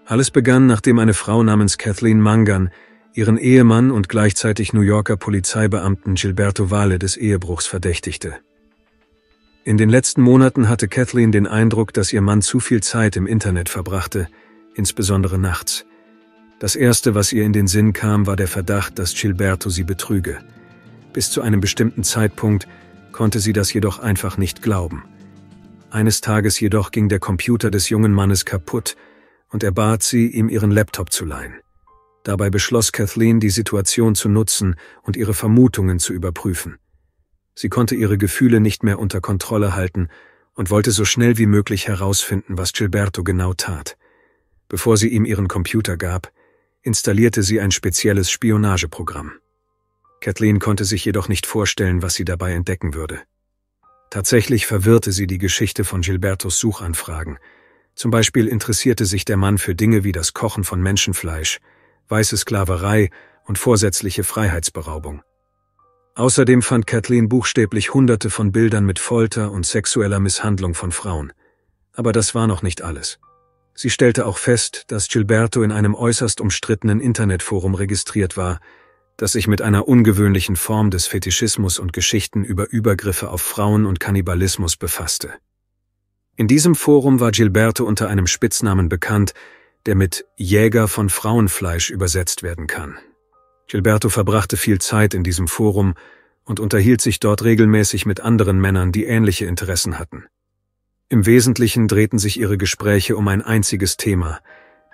Alles begann, nachdem eine Frau namens Kathleen Mangan ihren Ehemann und gleichzeitig New Yorker Polizeibeamten Gilberto Valle des Ehebruchs verdächtigte. In den letzten Monaten hatte Kathleen den Eindruck, dass ihr Mann zu viel Zeit im Internet verbrachte, insbesondere nachts. Das Erste, was ihr in den Sinn kam, war der Verdacht, dass Gilberto sie betrüge. Bis zu einem bestimmten Zeitpunkt konnte sie das jedoch einfach nicht glauben. Eines Tages jedoch ging der Computer des jungen Mannes kaputt und er bat sie, ihm ihren Laptop zu leihen. Dabei beschloss Kathleen, die Situation zu nutzen und ihre Vermutungen zu überprüfen. Sie konnte ihre Gefühle nicht mehr unter Kontrolle halten und wollte so schnell wie möglich herausfinden, was Gilberto genau tat. Bevor sie ihm ihren Computer gab, installierte sie ein spezielles Spionageprogramm. Kathleen konnte sich jedoch nicht vorstellen, was sie dabei entdecken würde. Tatsächlich verwirrte sie die Geschichte von Gilbertos Suchanfragen. Zum Beispiel interessierte sich der Mann für Dinge wie das Kochen von Menschenfleisch, weiße Sklaverei und vorsätzliche Freiheitsberaubung. Außerdem fand Kathleen buchstäblich Hunderte von Bildern mit Folter und sexueller Misshandlung von Frauen. Aber das war noch nicht alles. Sie stellte auch fest, dass Gilberto in einem äußerst umstrittenen Internetforum registriert war, das sich mit einer ungewöhnlichen Form des Fetischismus und Geschichten über Übergriffe auf Frauen und Kannibalismus befasste. In diesem Forum war Gilberto unter einem Spitznamen bekannt, der mit Jäger von Frauenfleisch übersetzt werden kann. Gilberto verbrachte viel Zeit in diesem Forum und unterhielt sich dort regelmäßig mit anderen Männern, die ähnliche Interessen hatten. Im Wesentlichen drehten sich ihre Gespräche um ein einziges Thema,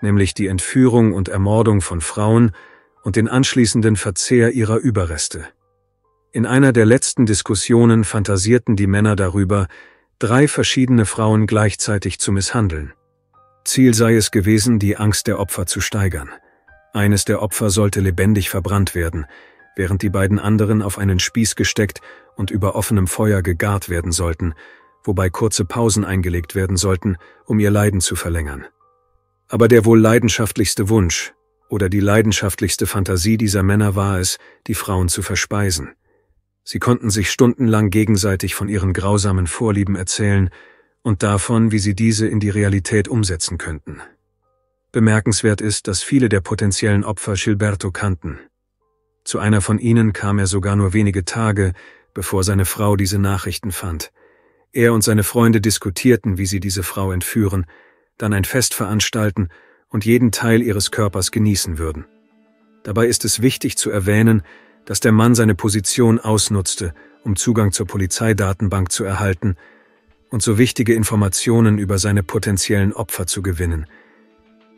nämlich die Entführung und Ermordung von Frauen und den anschließenden Verzehr ihrer Überreste. In einer der letzten Diskussionen fantasierten die Männer darüber, 3 verschiedene Frauen gleichzeitig zu misshandeln. Ziel sei es gewesen, die Angst der Opfer zu steigern. Eines der Opfer sollte lebendig verbrannt werden, während die beiden anderen auf einen Spieß gesteckt und über offenem Feuer gegart werden sollten, wobei kurze Pausen eingelegt werden sollten, um ihr Leiden zu verlängern. Aber der wohl leidenschaftlichste Wunsch oder die leidenschaftlichste Fantasie dieser Männer war es, die Frauen zu verspeisen. Sie konnten sich stundenlang gegenseitig von ihren grausamen Vorlieben erzählen und davon, wie sie diese in die Realität umsetzen könnten. Bemerkenswert ist, dass viele der potenziellen Opfer Gilberto kannten. Zu einer von ihnen kam er sogar nur wenige Tage, bevor seine Frau diese Nachrichten fand. Er und seine Freunde diskutierten, wie sie diese Frau entführen, dann ein Fest veranstalten und jeden Teil ihres Körpers genießen würden. Dabei ist es wichtig zu erwähnen, dass der Mann seine Position ausnutzte, um Zugang zur Polizeidatenbank zu erhalten und so wichtige Informationen über seine potenziellen Opfer zu gewinnen.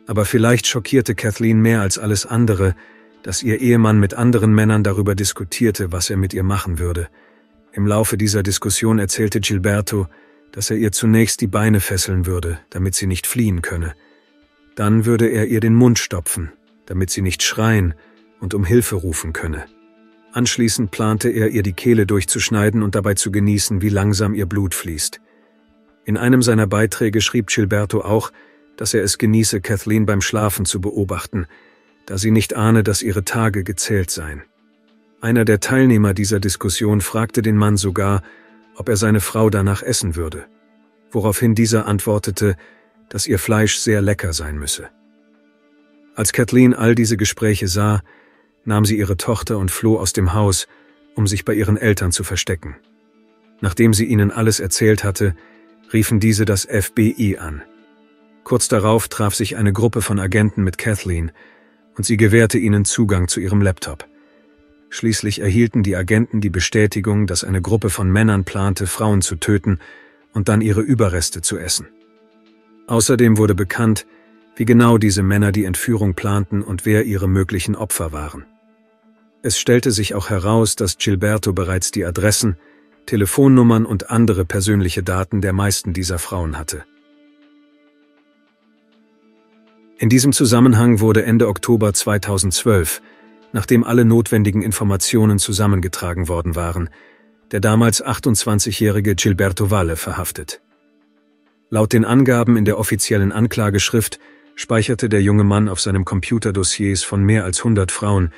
Aber vielleicht schockierte Kathleen mehr als alles andere, dass ihr Ehemann mit anderen Männern darüber diskutierte, was er mit ihr machen würde. Im Laufe dieser Diskussion erzählte Gilberto, dass er ihr zunächst die Beine fesseln würde, damit sie nicht fliehen könne. Dann würde er ihr den Mund stopfen, damit sie nicht schreien und um Hilfe rufen könne. Anschließend plante er, ihr die Kehle durchzuschneiden und dabei zu genießen, wie langsam ihr Blut fließt. In einem seiner Beiträge schrieb Gilberto auch, dass er es genieße, Kathleen beim Schlafen zu beobachten, da sie nicht ahne, dass ihre Tage gezählt seien. Einer der Teilnehmer dieser Diskussion fragte den Mann sogar, ob er seine Frau danach essen würde, woraufhin dieser antwortete, dass ihr Fleisch sehr lecker sein müsse. Als Kathleen all diese Gespräche sah, nahm sie ihre Tochter und floh aus dem Haus, um sich bei ihren Eltern zu verstecken. Nachdem sie ihnen alles erzählt hatte, riefen diese das FBI an. Kurz darauf traf sich eine Gruppe von Agenten mit Kathleen und sie gewährte ihnen Zugang zu ihrem Laptop. Schließlich erhielten die Agenten die Bestätigung, dass eine Gruppe von Männern plante, Frauen zu töten und dann ihre Überreste zu essen. Außerdem wurde bekannt, wie genau diese Männer die Entführung planten und wer ihre möglichen Opfer waren. Es stellte sich auch heraus, dass Gilberto bereits die Adressen, Telefonnummern und andere persönliche Daten der meisten dieser Frauen hatte. In diesem Zusammenhang wurde Ende Oktober 2012, nachdem alle notwendigen Informationen zusammengetragen worden waren, der damals 28-jährige Gilberto Valle verhaftet. Laut den Angaben in der offiziellen Anklageschrift speicherte der junge Mann auf seinem Computer Dossiers von mehr als 100 Frauen,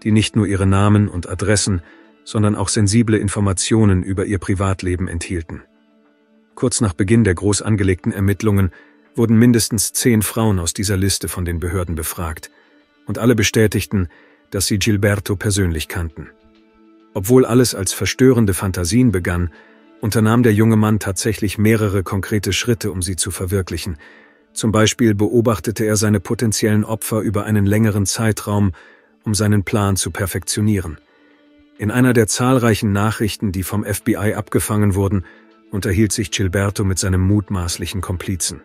die nicht nur ihre Namen und Adressen, sondern auch sensible Informationen über ihr Privatleben enthielten. Kurz nach Beginn der groß angelegten Ermittlungen wurden mindestens 10 Frauen aus dieser Liste von den Behörden befragt, und alle bestätigten, dass sie Gilberto persönlich kannten. Obwohl alles als verstörende Fantasien begann, unternahm der junge Mann tatsächlich mehrere konkrete Schritte, um sie zu verwirklichen. Zum Beispiel beobachtete er seine potenziellen Opfer über einen längeren Zeitraum, um seinen Plan zu perfektionieren. In einer der zahlreichen Nachrichten, die vom FBI abgefangen wurden, unterhielt sich Gilberto mit seinem mutmaßlichen Komplizen.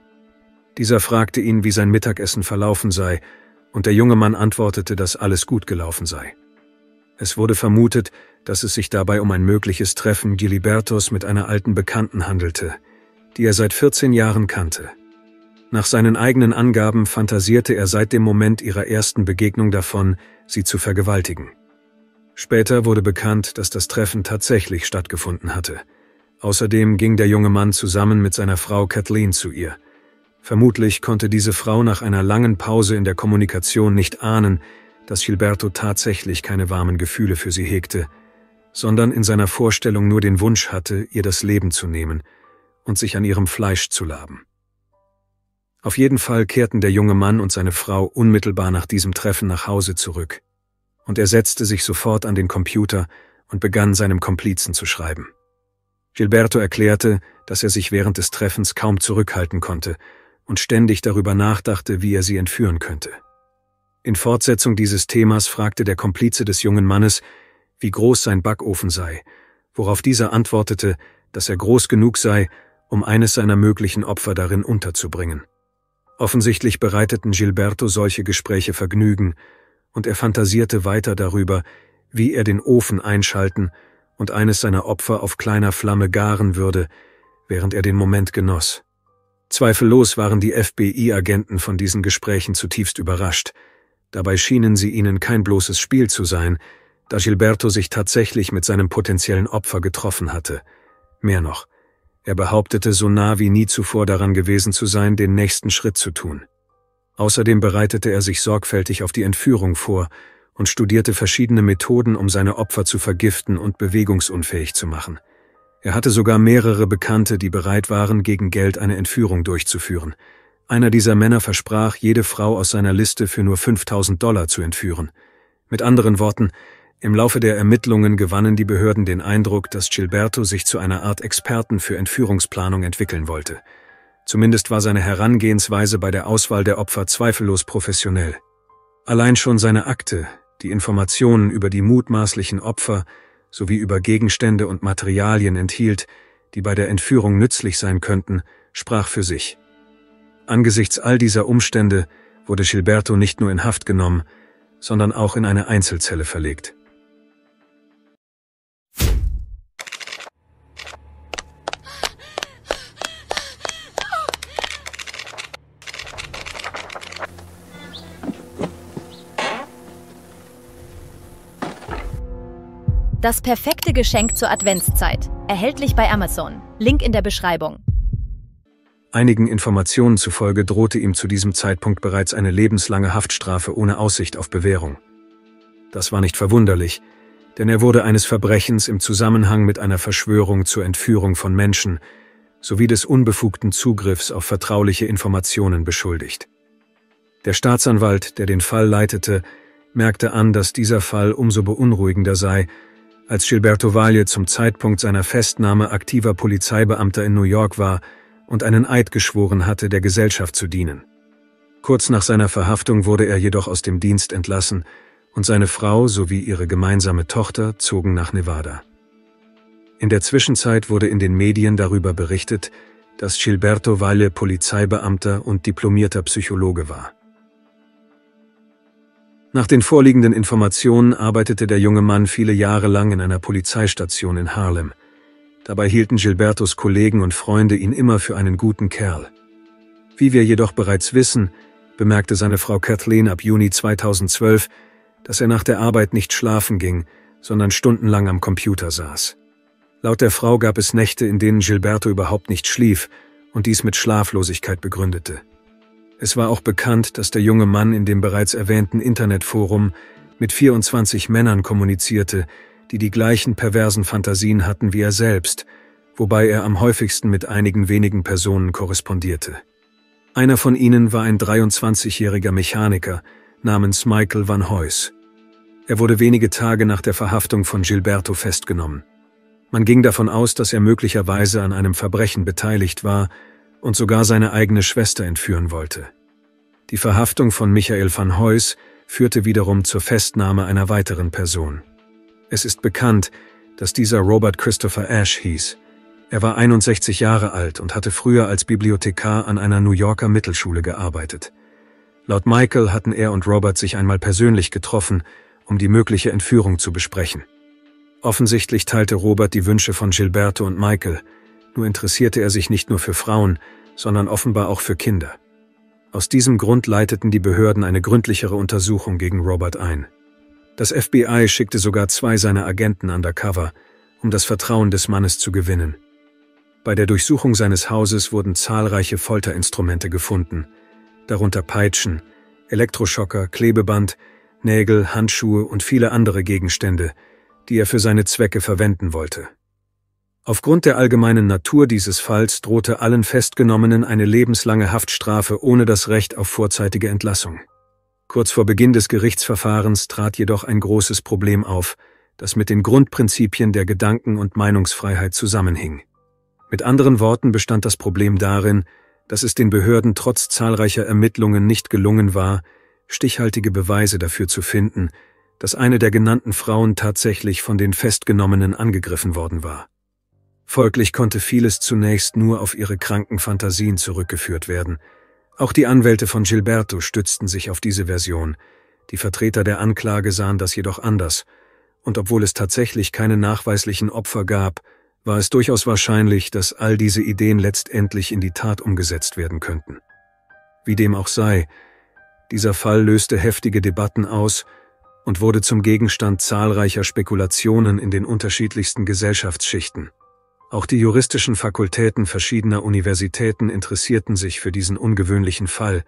Dieser fragte ihn, wie sein Mittagessen verlaufen sei, und der junge Mann antwortete, dass alles gut gelaufen sei. Es wurde vermutet, dass es sich dabei um ein mögliches Treffen Gilibertos mit einer alten Bekannten handelte, die er seit 14 Jahren kannte. Nach seinen eigenen Angaben fantasierte er seit dem Moment ihrer ersten Begegnung davon, sie zu vergewaltigen. Später wurde bekannt, dass das Treffen tatsächlich stattgefunden hatte. Außerdem ging der junge Mann zusammen mit seiner Frau Kathleen zu ihr. Vermutlich konnte diese Frau nach einer langen Pause in der Kommunikation nicht ahnen, dass Gilberto tatsächlich keine warmen Gefühle für sie hegte, sondern in seiner Vorstellung nur den Wunsch hatte, ihr das Leben zu nehmen und sich an ihrem Fleisch zu laben. Auf jeden Fall kehrten der junge Mann und seine Frau unmittelbar nach diesem Treffen nach Hause zurück, und er setzte sich sofort an den Computer und begann seinem Komplizen zu schreiben. Gilberto erklärte, dass er sich während des Treffens kaum zurückhalten konnte und ständig darüber nachdachte, wie er sie entführen könnte. In Fortsetzung dieses Themas fragte der Komplize des jungen Mannes, wie groß sein Backofen sei, worauf dieser antwortete, dass er groß genug sei, um eines seiner möglichen Opfer darin unterzubringen. Offensichtlich bereiteten Gilberto solche Gespräche Vergnügen, und er fantasierte weiter darüber, wie er den Ofen einschalten und eines seiner Opfer auf kleiner Flamme garen würde, während er den Moment genoss. Zweifellos waren die FBI-Agenten von diesen Gesprächen zutiefst überrascht. Dabei schienen sie ihnen kein bloßes Spiel zu sein, da Gilberto sich tatsächlich mit seinem potenziellen Opfer getroffen hatte. Mehr noch, er behauptete, so nah wie nie zuvor daran gewesen zu sein, den nächsten Schritt zu tun. Außerdem bereitete er sich sorgfältig auf die Entführung vor und studierte verschiedene Methoden, um seine Opfer zu vergiften und bewegungsunfähig zu machen. Er hatte sogar mehrere Bekannte, die bereit waren, gegen Geld eine Entführung durchzuführen. Einer dieser Männer versprach, jede Frau aus seiner Liste für nur $5.000 zu entführen. Mit anderen Worten, im Laufe der Ermittlungen gewannen die Behörden den Eindruck, dass Gilberto sich zu einer Art Experten für Entführungsplanung entwickeln wollte. Zumindest war seine Herangehensweise bei der Auswahl der Opfer zweifellos professionell. Allein schon seine Akte, die Informationen über die mutmaßlichen Opfer sowie über Gegenstände und Materialien enthielt, die bei der Entführung nützlich sein könnten, sprach für sich. Angesichts all dieser Umstände wurde Gilberto nicht nur in Haft genommen, sondern auch in eine Einzelzelle verlegt. Das perfekte Geschenk zur Adventszeit. Erhältlich bei Amazon. Link in der Beschreibung. Einigen Informationen zufolge drohte ihm zu diesem Zeitpunkt bereits eine lebenslange Haftstrafe ohne Aussicht auf Bewährung. Das war nicht verwunderlich, denn er wurde eines Verbrechens im Zusammenhang mit einer Verschwörung zur Entführung von Menschen sowie des unbefugten Zugriffs auf vertrauliche Informationen beschuldigt. Der Staatsanwalt, der den Fall leitete, merkte an, dass dieser Fall umso beunruhigender sei, als Gilberto Valle zum Zeitpunkt seiner Festnahme aktiver Polizeibeamter in New York war und einen Eid geschworen hatte, der Gesellschaft zu dienen. Kurz nach seiner Verhaftung wurde er jedoch aus dem Dienst entlassen und seine Frau sowie ihre gemeinsame Tochter zogen nach Nevada. In der Zwischenzeit wurde in den Medien darüber berichtet, dass Gilberto Valle Polizeibeamter und diplomierter Psychologe war. Nach den vorliegenden Informationen arbeitete der junge Mann viele Jahre lang in einer Polizeistation in Harlem. Dabei hielten Gilbertos Kollegen und Freunde ihn immer für einen guten Kerl. Wie wir jedoch bereits wissen, bemerkte seine Frau Kathleen ab Juni 2012, dass er nach der Arbeit nicht schlafen ging, sondern stundenlang am Computer saß. Laut der Frau gab es Nächte, in denen Gilberto überhaupt nicht schlief und dies mit Schlaflosigkeit begründete. Es war auch bekannt, dass der junge Mann in dem bereits erwähnten Internetforum mit 24 Männern kommunizierte, die die gleichen perversen Fantasien hatten wie er selbst, wobei er am häufigsten mit einigen wenigen Personen korrespondierte. Einer von ihnen war ein 23-jähriger Mechaniker namens Michael Van Heus. Er wurde wenige Tage nach der Verhaftung von Gilberto festgenommen. Man ging davon aus, dass er möglicherweise an einem Verbrechen beteiligt war und sogar seine eigene Schwester entführen wollte. Die Verhaftung von Michael Van Heus führte wiederum zur Festnahme einer weiteren Person. Es ist bekannt, dass dieser Robert Christopher Ashe hieß. Er war 61 Jahre alt und hatte früher als Bibliothekar an einer New Yorker Mittelschule gearbeitet. Laut Michael hatten er und Robert sich einmal persönlich getroffen, um die mögliche Entführung zu besprechen. Offensichtlich teilte Robert die Wünsche von Gilberto und Michael, nur interessierte er sich nicht nur für Frauen, sondern offenbar auch für Kinder. Aus diesem Grund leiteten die Behörden eine gründlichere Untersuchung gegen Robert ein. Das FBI schickte sogar 2 seiner Agenten undercover, um das Vertrauen des Mannes zu gewinnen. Bei der Durchsuchung seines Hauses wurden zahlreiche Folterinstrumente gefunden, darunter Peitschen, Elektroschocker, Klebeband, Nägel, Handschuhe und viele andere Gegenstände, die er für seine Zwecke verwenden wollte. Aufgrund der allgemeinen Natur dieses Falls drohte allen Festgenommenen eine lebenslange Haftstrafe ohne das Recht auf vorzeitige Entlassung. Kurz vor Beginn des Gerichtsverfahrens trat jedoch ein großes Problem auf, das mit den Grundprinzipien der Gedanken- und Meinungsfreiheit zusammenhing. Mit anderen Worten bestand das Problem darin, dass es den Behörden trotz zahlreicher Ermittlungen nicht gelungen war, stichhaltige Beweise dafür zu finden, dass eine der genannten Frauen tatsächlich von den Festgenommenen angegriffen worden war. Folglich konnte vieles zunächst nur auf ihre kranken Fantasien zurückgeführt werden. Auch die Anwälte von Gilberto stützten sich auf diese Version. Die Vertreter der Anklage sahen das jedoch anders, und obwohl es tatsächlich keine nachweislichen Opfer gab, war es durchaus wahrscheinlich, dass all diese Ideen letztendlich in die Tat umgesetzt werden könnten. Wie dem auch sei, dieser Fall löste heftige Debatten aus und wurde zum Gegenstand zahlreicher Spekulationen in den unterschiedlichsten Gesellschaftsschichten. Auch die juristischen Fakultäten verschiedener Universitäten interessierten sich für diesen ungewöhnlichen Fall,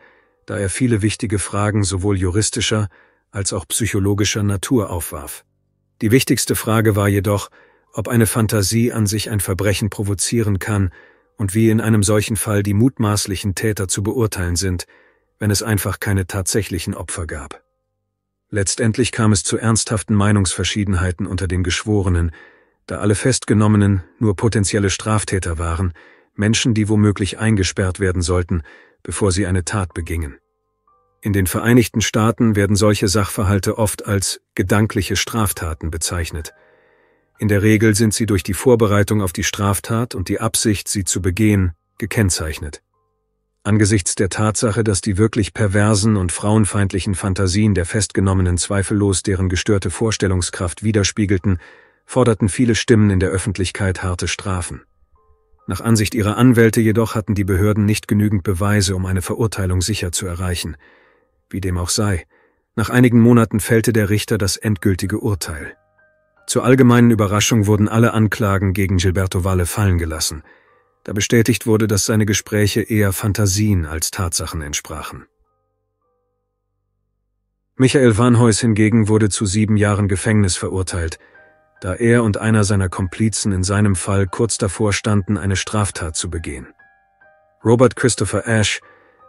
da er viele wichtige Fragen sowohl juristischer als auch psychologischer Natur aufwarf. Die wichtigste Frage war jedoch, ob eine Fantasie an sich ein Verbrechen provozieren kann und wie in einem solchen Fall die mutmaßlichen Täter zu beurteilen sind, wenn es einfach keine tatsächlichen Opfer gab. Letztendlich kam es zu ernsthaften Meinungsverschiedenheiten unter den Geschworenen, da alle Festgenommenen nur potenzielle Straftäter waren, Menschen, die womöglich eingesperrt werden sollten, bevor sie eine Tat begingen. In den Vereinigten Staaten werden solche Sachverhalte oft als gedankliche Straftaten bezeichnet. In der Regel sind sie durch die Vorbereitung auf die Straftat und die Absicht, sie zu begehen, gekennzeichnet. Angesichts der Tatsache, dass die wirklich perversen und frauenfeindlichen Fantasien der Festgenommenen zweifellos deren gestörte Vorstellungskraft widerspiegelten, forderten viele Stimmen in der Öffentlichkeit harte Strafen. Nach Ansicht ihrer Anwälte jedoch hatten die Behörden nicht genügend Beweise, um eine Verurteilung sicher zu erreichen. Wie dem auch sei, nach einigen Monaten fällte der Richter das endgültige Urteil. Zur allgemeinen Überraschung wurden alle Anklagen gegen Gilberto Valle fallen gelassen, da bestätigt wurde, dass seine Gespräche eher Fantasien als Tatsachen entsprachen. Michael Van Heus hingegen wurde zu 7 Jahren Gefängnis verurteilt, da er und einer seiner Komplizen in seinem Fall kurz davor standen, eine Straftat zu begehen. Robert Christopher Ashe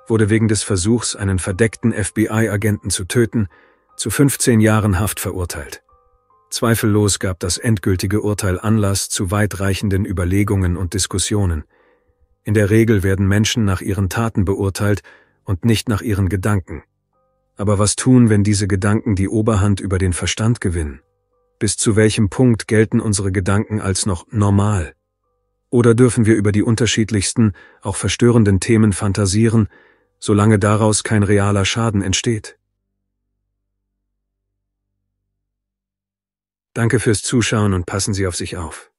wurde wegen des Versuchs, einen verdeckten FBI-Agenten zu töten, zu 15 Jahren Haft verurteilt. Zweifellos gab das endgültige Urteil Anlass zu weitreichenden Überlegungen und Diskussionen. In der Regel werden Menschen nach ihren Taten beurteilt und nicht nach ihren Gedanken. Aber was tun, wenn diese Gedanken die Oberhand über den Verstand gewinnen? Bis zu welchem Punkt gelten unsere Gedanken als noch normal? Oder dürfen wir über die unterschiedlichsten, auch verstörenden Themen fantasieren, solange daraus kein realer Schaden entsteht? Danke fürs Zuschauen und passen Sie auf sich auf.